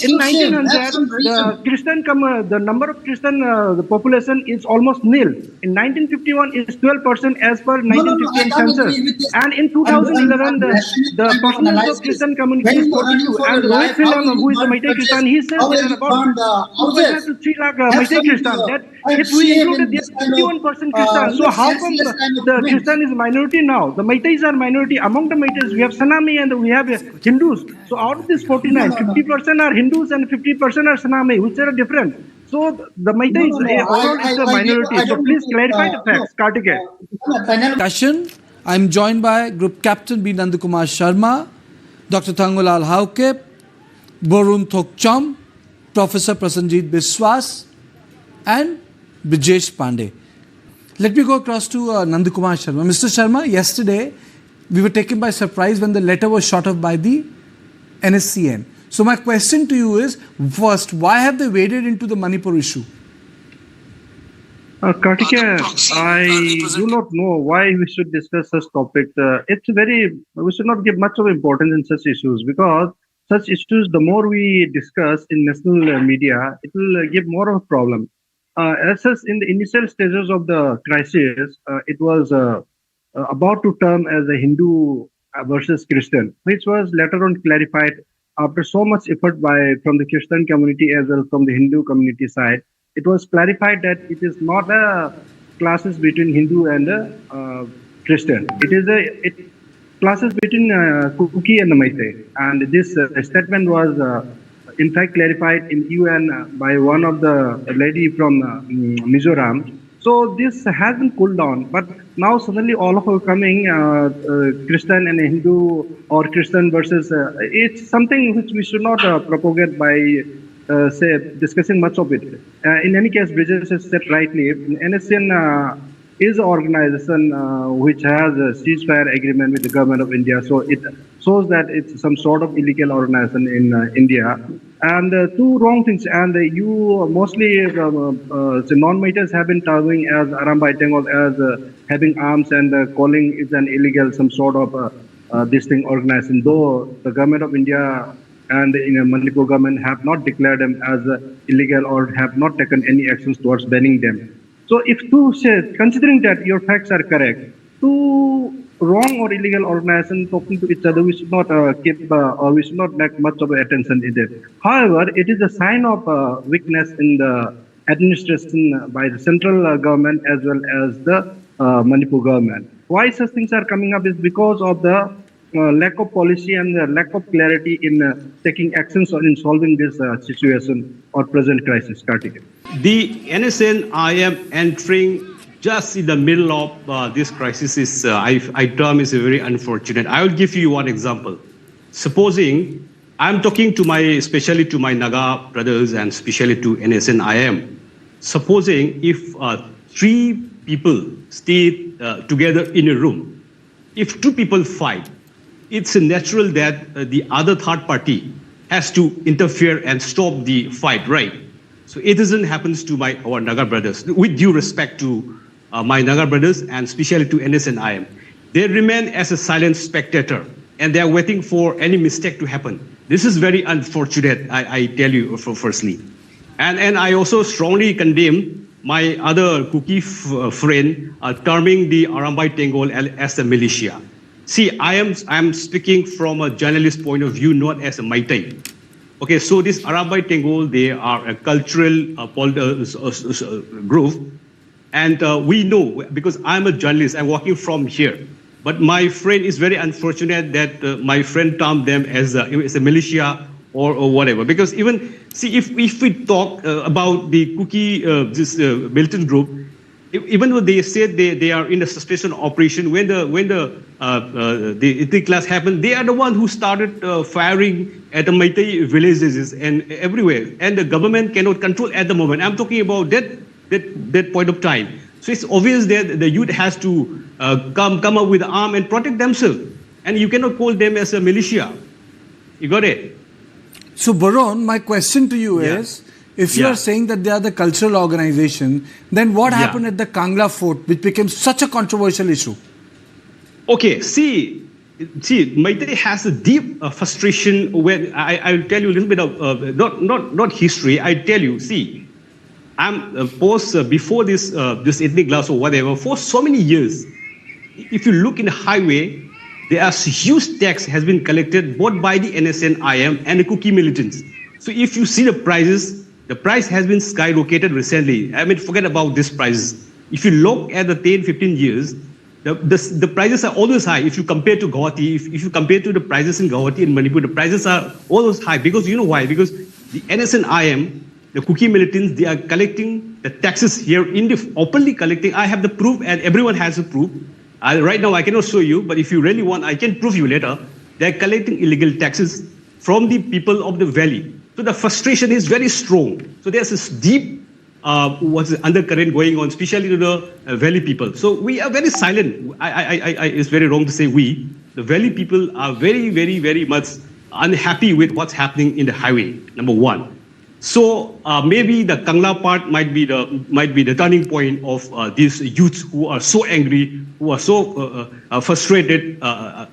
in 1900, the number of Christian the population is almost nil. In 1951, is 12% as per 1951 census. And in 2011, the percentage of Christian community is 42. And Rohit Phelan, who is a Meitei Christian, he says there are about 2.5 to 3 lakh Meitei Christian. That if we included this 51% Christian, so how come the Christian is minority now? The Meiteis are minority. Among the Meiteis, we have Sanami and we have Hindus. So out of this 49, 50% are Hindus and 50% are Sanami, which are different. So the Meitei overall is a minority. So please clarify the facts, Kartikeya. Discussion. I'm joined by Group Captain B. Nandakumar Sharma, Dr. Thangulal Haukep, Borun Thokcham, Professor Prasanjit Biswas, and Brijesh Pandey. Let me go across to Nandakumar Sharma. Mr. Sharma, yesterday we were taken by surprise when the letter was shot off by the NSCN. So my question to you is, first, why have they waded into the Manipur issue? Kartikeya, I do not know why we should discuss such topics. We should not give much of importance in such issues, because such issues, the more we discuss in national media, it will give more of a problem. As such, in the initial stages of the crisis, it was about to term as a Hindu versus Christian, which was later on clarified after so much effort from the Christian community as well from the Hindu community side. It was clarified that it is not a classes between Hindu and Christian. It is classes between Kuki and the Meitei. And this statement was in fact clarified in UN by one of the lady from Mizoram. So this has been cooled down, but now suddenly all of us coming Christian and Hindu or Christian versus it's something which we should not propagate by discussing much of it. In any case, Bridges has said rightly, NSCN is an organization which has a ceasefire agreement with the government of India. So it shows that it's some sort of illegal organization in India. And two wrong things. And you mostly, the non-Meiteis have been targeting as Arambai Tengol as having arms and calling it an illegal, some sort of this thing organization. Though the government of India and the Manipur government have not declared them as illegal or have not taken any actions towards banning them. So if considering that your facts are correct, two wrong or illegal organizations talking to each other, we should not or we should not make much of attention in it. However, it is a sign of weakness in the administration by the central government as well as the Manipur government. Why such things are coming up is because of the lack of policy and the lack of clarity in taking actions or in solving this situation or present crisis. Kartikeya. The NSN, I am entering just in the middle of this crisis I term is very unfortunate. I will give you one example. Supposing I'm talking to especially to my Naga brothers and especially to NSN IM. Supposing if three people stay together in a room, if two people fight, it's natural that the other third party has to interfere and stop the fight, right? So it doesn't happen to our Naga brothers. With due respect to my Naga brothers and especially to NS and IM, they remain as a silent spectator and they are waiting for any mistake to happen. This is very unfortunate, I tell you firstly. And I also strongly condemn my other Kuki friend terming the Arambai Tengol as a militia. See, I am speaking from a journalist point of view, not as a Meitei. Okay, so this Arambai Tengol, they are a cultural group. And we know, because I'm a journalist, I'm working from here. But my friend is very unfortunate that my friend termed them as a militia or whatever. Because even, see, if we talk about the Kuki, this militant group, even though they said they are in a suspension operation, when the ethnic class happened, they are the one who started firing at the Meitei villages and everywhere. And the government cannot control at the moment. I'm talking about that point of time. So it's obvious that the youth has to come up with an arm and protect themselves. And you cannot call them as a militia. You got it? So Baron, my question to you is, if you are saying that they are the cultural organization, then what happened at the Kangla fort, which became such a controversial issue? Okay, see, see, Maitre has a deep frustration. When I'll tell you a little bit of not history. I tell you, see, I'm before this ethnic glass or whatever for so many years. If you look in the highway, there are huge tax has been collected both by the NSN, IM, and the cookie militants. So if you see the prices, the price has been skyrocketed recently. I mean, forget about these prices. If you look at the 10, 15 years, the prices are always high. If you compare to Guwahati, if you compare to the prices in Guwahati and Manipur, the prices are always high. Because you know why? Because the NSN, IM, the cookie militants, they are collecting the taxes here, openly collecting. I have the proof, and everyone has the proof. Right now, I cannot show you, but if you really want, I can prove you later. They're collecting illegal taxes from the people of the valley. So the frustration is very strong. So there's this deep undercurrent going on, especially to the valley people. So we are very silent. It's very wrong to say we. The valley people are very, very, very much unhappy with what's happening in the highway, number one. So maybe the Kangla part might be the turning point of these youths who are so angry, who are so frustrated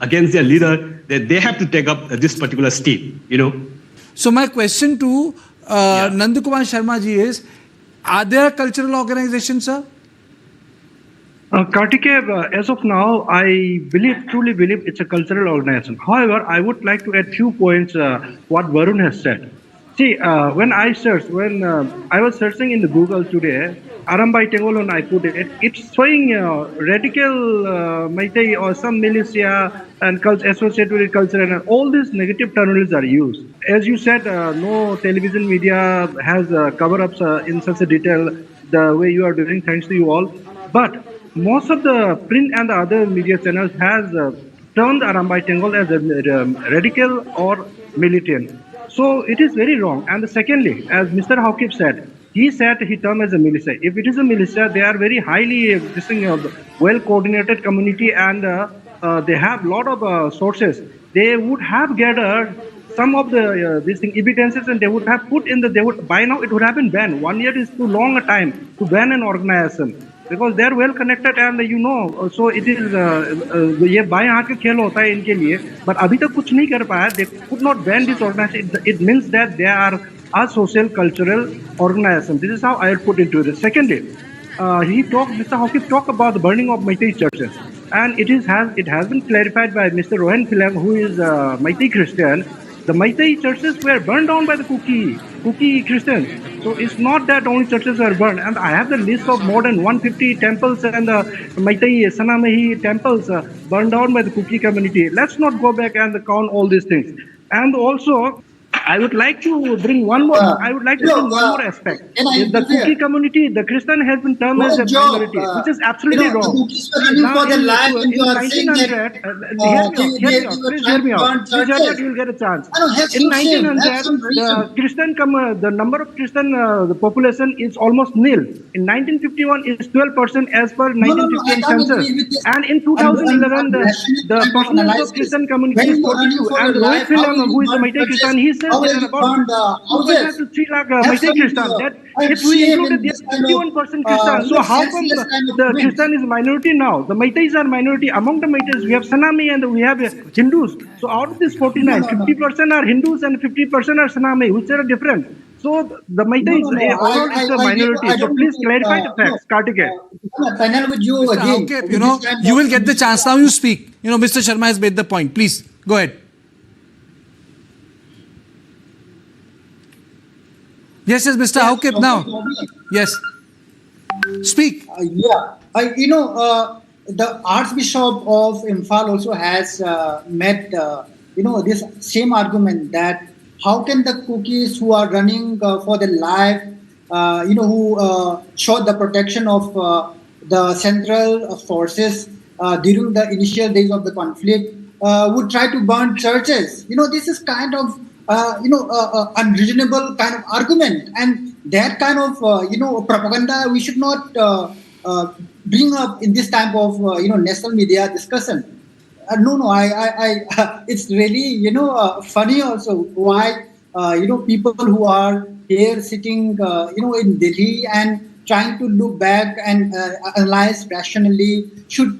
against their leader that they have to take up this particular state. So my question to Nandakumar Sharma ji is: are there cultural organizations, sir? Kartikeya, as of now, I truly believe it's a cultural organization. However, I would like to add few points what Varun has said. See, when I was searching in the Google today, Arambai Tengol and I put it, it's showing radical Meitei or some militia and associated with culture, and all these negative terminologies are used. As you said, no television media has cover-ups in such a detail the way you are doing, thanks to you all. But most of the print and the other media channels has turned Arambai Tengol as a radical or militant. So it is very wrong. And secondly, as Mr. Hawkip said, he termed as a militia. If it is a militia, they are very highly well-coordinated community, and they have a lot of sources. They would have gathered some of the evidences, and they would have put in by now it would have been banned. 1 year is too long a time to ban an organization, because they are well connected, and so it is ये बाएं हाथ का खेल होता है इनके लिए, but अभी तक कुछ नहीं कर पाया. They could not ban this organization. It means that they are a social cultural organization. This is how I would put into it. Secondly, Mr. Hawkip talked about the burning of Meitei churches, and it has been clarified by Mr. Rohan Philam, who is Meitei Christian. The Meitei churches were burned down by the Kuki Christians. So it's not that only churches are burned. And I have the list of more than 150 temples and the Meitei Sanamahi temples burned down by the Kuki community. Let's not go back and count all these things. And also, I would like to bring one more. One more aspect. The Kuki community, the Christian has been termed as a minority, which is absolutely wrong. Now, in 1900, please hear me out. You will get a chance. In 1900, the number of Christian the population is almost nil. In 1951, it's 12% as per 1951 census, and in 2011, the percentage of Christian community is 42. And Rohit Philam, who is a Meitei Christian, he says there are about 2.5 to 3 lakh Meitei Christians. That if we included the 51% Christian, so how come the Christian is minority now? The Meiteis are minority. Among the Meiteis, we have Sanami and we have Hindus. So out of this 49, 50% are Hindus and 50% are Sanami, which are different. So the Meiteis overall is a minority. So please clarify the facts, Kartikeya. Panel with you again. Okay, you will get the chance. Now you speak. Mr. Sharma has made the point. Please, go ahead. Yes, Mr. Hawkip now. Yes. Speak. The Archbishop of Imphal also has met, this same argument that how can the cookies who are running for their life, who showed the protection of the central forces during the initial days of the conflict, would try to burn churches. This is kind of unreasonable kind of argument, and that kind of propaganda we should not bring up in this type of national media discussion. I it's really funny also why people who are here sitting in Delhi and trying to look back and analyze rationally should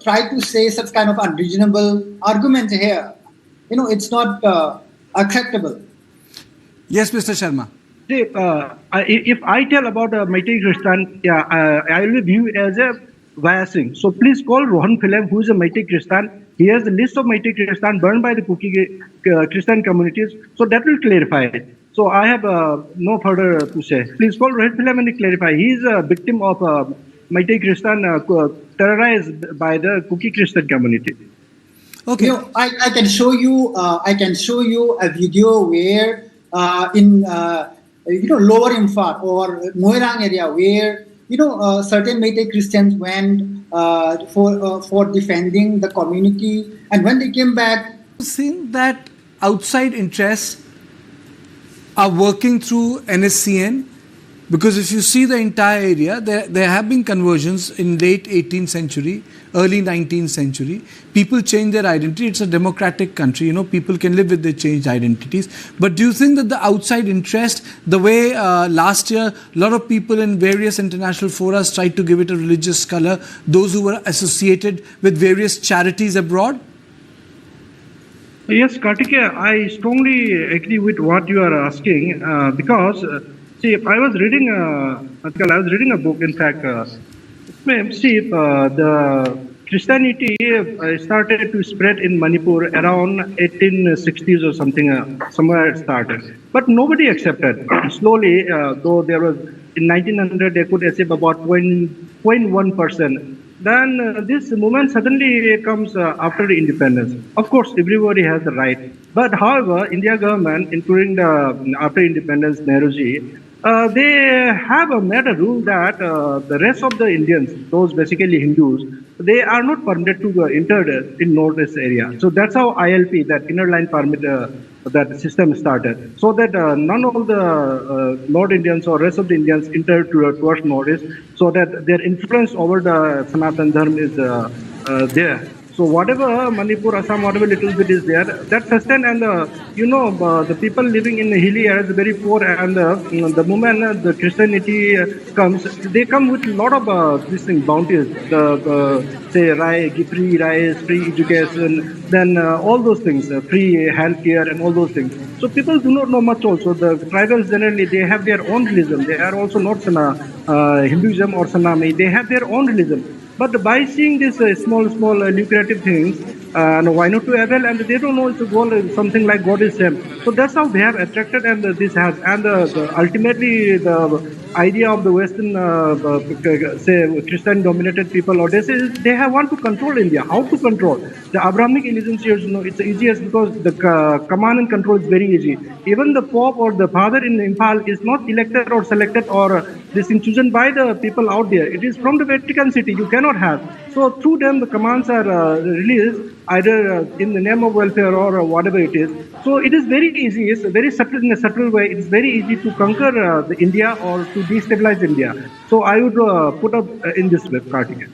try to say such kind of unreasonable arguments here. It's not acceptable. Yes, Mr. Sharma. See, if I tell about a Meitei Christian, yeah, I will view as a biasing. So please call Rohan Philem, who is a Meitei Christian. He has the list of Meitei Christian burned by the Kuki Christian communities. So that will clarify it. So I have no further to say. Please call Rohan Philem and clarify. He is a victim of Meitei Christian terrorized by the Kuki Christian community. Okay. I can show you. I can show you a video where in lower Imphal or Moirang area where certain Meitei Christians went for defending the community, and when they came back, You think that outside interests are working through NSCN? Because if you see the entire area, there have been conversions in late 18th century, early 19th century. People change their identity. It's a democratic country. People can live with their changed identities. But do you think that the outside interest, the way last year a lot of people in various international forums tried to give it a religious color, those who were associated with various charities abroad? Yes, Kartikeya, I strongly agree with what you are asking because, see, I was reading a book, in fact, the Christianity started to spread in Manipur around 1860s or something, somewhere it started. But nobody accepted. Slowly, though there was, in 1900, they could accept about 0.1%. Then this movement suddenly comes after the independence. Of course, everybody has the right. But however, India government, including the after independence Nehruji, they have made a rule that the rest of the Indians, those basically Hindus, they are not permitted to enter in northeast area. So that's how ILP, that inner line permit, that system started. So that none of the North Indians or rest of the Indians enter towards northeast, so that their influence over the Sanatan Dharma is there. So whatever Manipur, Assam, whatever little bit is there, that sustain, and the people living in the hilly areas are very poor, and the moment the Christianity comes, they come with a lot of these things, bounties, say free rice, free education, then all those things, free healthcare and all those things. So people do not know much also. The tribals generally, they have their own religion. They are also not Hinduism or Sanami. They have their own religion. But by seeing these small lucrative things, why not to avail? And they don't know it's a goal, something like God is same. So that's how they have attracted, and this has, and ultimately the idea of the Western, say Christian-dominated people, or they have want to control India. How to control? The Abrahamic allegiance here, it's easiest because the command and control is very easy. Even the Pope or the father in Imphal is not elected or selected or this is chosen by the people out there. It is from the Vatican City. You cannot have. So through them, the commands are released either in the name of welfare or whatever it is. So it is very easy. It's very subtle, in a subtle way. It's very easy to conquer the India or to destabilize India. So I would put up in this way, Kartikeya.